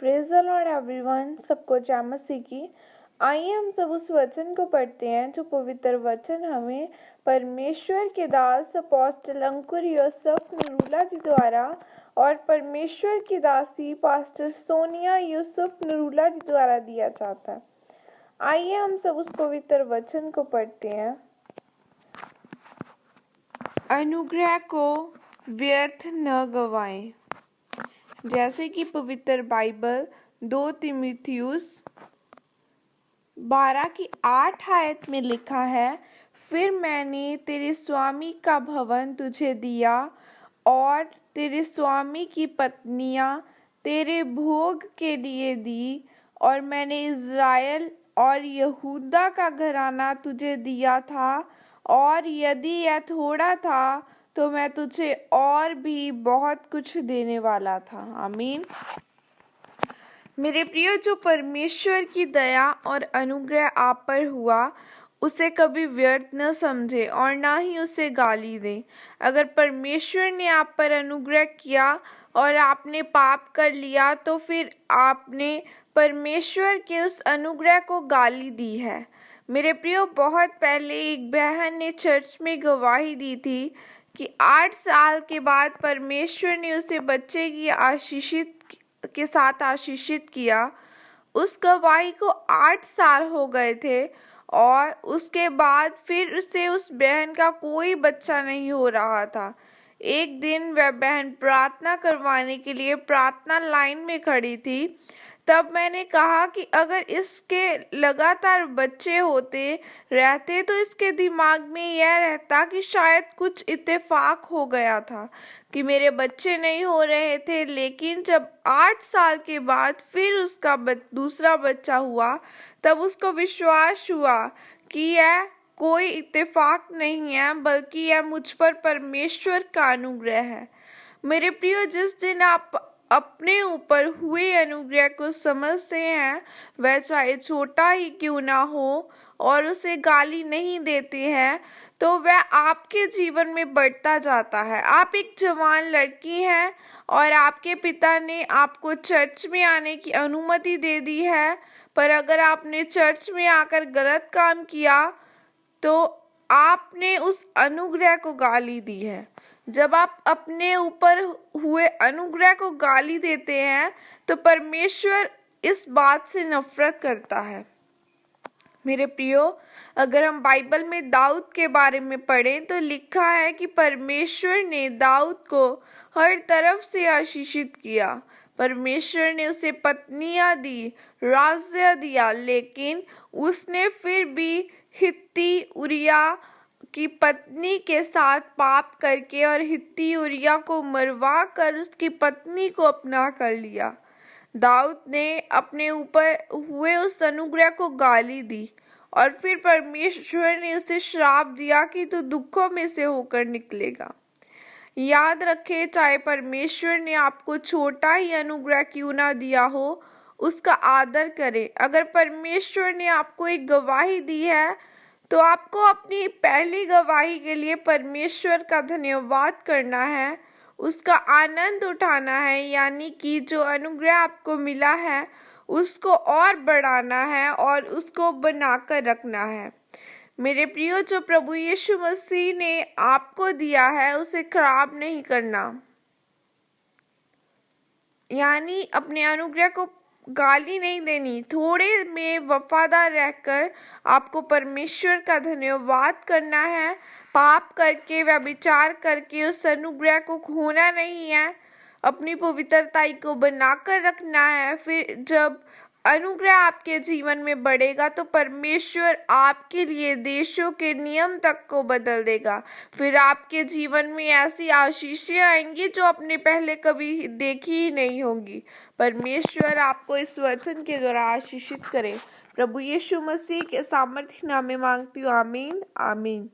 Praise the Lord everyone. सबको जय मसीह की। आइए हम सब उस वचन को पढ़ते हैं जो पवित्र वचन हमें परमेश्वर के दास अपोस्टल अंकुर यूसुफ नरूला जी द्वारा और परमेश्वर की दासी पास्टर सोनिया यूसुफ नरूला जी द्वारा दिया जाता है। आइए हम सब उस पवित्र वचन को पढ़ते हैं। अनुग्रह को व्यर्थ न गवाएं। जैसे कि पवित्र बाइबल 2 तीमुथियुस 12:8 में लिखा है, फिर मैंने तेरे स्वामी का भवन तुझे दिया और तेरे स्वामी की पत्नियां तेरे भोग के लिए दी, और मैंने इज़राइल और यहूदा का घराना तुझे दिया था, और यदि यह थोड़ा था तो मैं तुझे और भी बहुत कुछ देने वाला था। आमीन। मेरे प्रियो, जो परमेश्वर की दया और अनुग्रह आप पर हुआ उसे कभी व्यर्थ न समझे और ना ही उसे गाली दें। अगर परमेश्वर ने आप पर अनुग्रह किया और आपने पाप कर लिया तो फिर आपने परमेश्वर के उस अनुग्रह को गाली दी है। मेरे प्रियो, बहुत पहले एक बहन ने चर्च में गवाही दी थी कि 8 साल के बाद परमेश्वर ने उसे बच्चे की आशीषित के साथ आशीषित किया। उस गवाही को 8 साल हो गए थे और उसके बाद फिर से उस बहन का कोई बच्चा नहीं हो रहा था। एक दिन वह बहन प्रार्थना करवाने के लिए प्रार्थना लाइन में खड़ी थी। तब मैंने कहा कि अगर इसके लगातार बच्चे होते रहते तो इसके दिमाग में यह रहता कि शायद कुछ इत्तेफाक हो गया था कि मेरे बच्चे नहीं हो रहे थे। लेकिन जब 8 साल के बाद फिर उसका दूसरा बच्चा हुआ, तब उसको विश्वास हुआ कि यह कोई इत्तेफाक नहीं है, बल्कि यह मुझ पर परमेश्वर का अनुग्रह है। मेरे प्रियो, जिस दिन आप अपने ऊपर हुए अनुग्रह को समझते हैं, वह चाहे छोटा ही क्यों ना हो, और उसे गाली नहीं देते हैं, तो वह आपके जीवन में बढ़ता जाता है। आप एक जवान लड़की हैं और आपके पिता ने आपको चर्च में आने की अनुमति दे दी है, पर अगर आपने चर्च में आकर गलत काम किया तो आपने उस अनुग्रह को गाली दी है। जब आप अपने ऊपर हुए अनुग्रह को गाली देते हैं तो परमेश्वर इस बात से नफरत करता है। मेरे प्रियो, अगर हम बाइबल में दाऊद के बारे में पढ़ें तो लिखा है कि परमेश्वर ने दाऊद को हर तरफ से आशीषित किया। परमेश्वर ने उसे पत्नियां दी, राज्य दिया, लेकिन उसने फिर भी हित्ती उरिया की पत्नी के साथ पाप करके और हित्ती उरिया को मरवा कर उसकी पत्नी को अपना कर लिया। दाऊद ने अपने ऊपर हुए उस अनुग्रह को गाली दी और फिर परमेश्वर ने उसे श्राप दिया कि तू दुखों में से होकर निकलेगा। याद रखें, चाहे परमेश्वर ने आपको छोटा ही अनुग्रह क्यों ना दिया हो, उसका आदर करें। अगर परमेश्वर ने आपको एक गवाही दी है तो आपको अपनी पहली गवाही के लिए परमेश्वर का धन्यवाद करना है, उसका आनंद उठाना है, यानी कि जो अनुग्रह आपको मिला है उसको और बढ़ाना है और उसको बनाकर रखना है। मेरे प्रियो, जो प्रभु यीशु मसीह ने आपको दिया है उसे खराब नहीं करना, यानी अपने अनुग्रह को गाली नहीं देनी। थोड़े में वफादार रहकर आपको परमेश्वर का धन्यवाद करना है। पाप करके व विचार करके उस अनुग्रह को खोना नहीं है, अपनी पवित्रताई को बनाकर रखना है। फिर जब अनुग्रह आपके जीवन में बढ़ेगा तो परमेश्वर आपके लिए देशों के नियम तक को बदल देगा। फिर आपके जीवन में ऐसी आशीषें आएंगी जो आपने पहले कभी देखी ही नहीं होंगी। परमेश्वर आपको इस वचन के द्वारा आशीषित करे। प्रभु यीशु मसीह के सामर्थ्य नाम में मांगती हूँ, आमीन आमीन।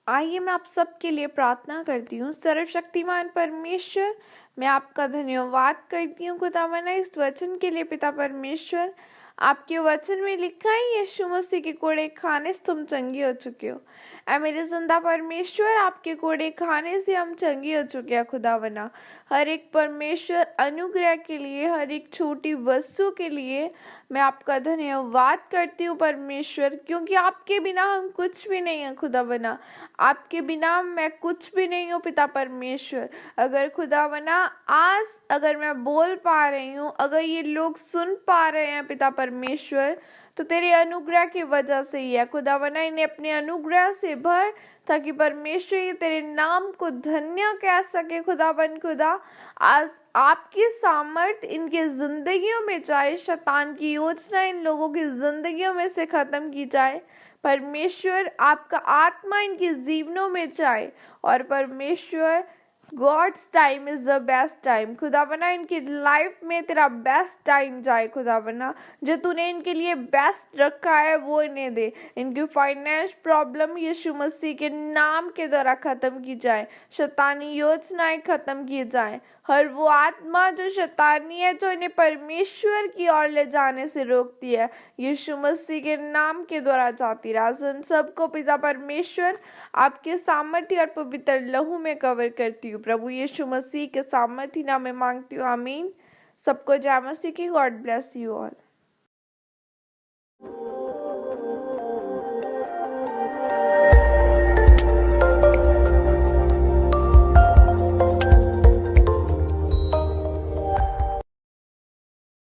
आइए मैं आप सबके लिए प्रार्थना करती हूँ। सर्वशक्तिमान परमेश्वर, मैं आपका धन्यवाद करती हूँ खुदावंद इस वचन के लिए। पिता परमेश्वर, आपके वचन में लिखा है यीशु मसीह के कोड़े खाने से तुम चंगे हो चुके हो। ऐ मेरे जिंदा परमेश्वर, आपके कोड़े खाने से हम चंगे हो चुके हैं खुदावना। हर एक परमेश्वर अनुग्रह के लिए, हर एक छोटी वस्तु के लिए मैं आपका धन्यवाद करती हूँ परमेश्वर, क्योंकि आपके बिना हम कुछ भी नहीं है खुदावना। आपके बिना मैं कुछ भी नहीं हूँ पिता परमेश्वर। अगर खुदावना आज अगर मैं बोल पा रही हूँ, अगर ये लोग सुन पा रहे हैं पिता परमेश्वर, तो तेरे अनुग्रह की वजह से ही है खुदावना। इन्हें अपने अनुग्रह से भर, ताकि परमेश्वर ये तेरे नाम को धन्य कह सके खुदावन खुदा। आज आपकी सामर्थ इनके जिंदगियों में जाए, शैतान की योजना इन लोगों की जिंदगियों में से खत्म की जाए परमेश्वर। आपका आत्मा इनके जीवनों में जाए, और परमेश्वर god's time is the best time खुदावना। इनकी लाइफ में तेरा बेस्ट टाइम जाए खुदावना। जो तूने इनके लिए बेस्ट रखा है वो इन्हें दे। इनकी फाइनेंस प्रॉब्लम यीशु मसीह के नाम के द्वारा खत्म की जाए, शैतानी योजनाएं खत्म की जाए। हर वो आत्मा जो शैतानी है, जो इन्हें परमेश्वर की ओर ले जाने से रोकती है, यीशु मसीह के नाम के द्वारा जाती रहा। इन सबको पिता परमेश्वर आपके सामर्थ्य और पवित्र लहू में कवर करती हूँ प्रभु यीशु मसीह के सामर्थ्य नाम में मांगती हूँ, आमीन। सबको जय मसीह की। God bless you all.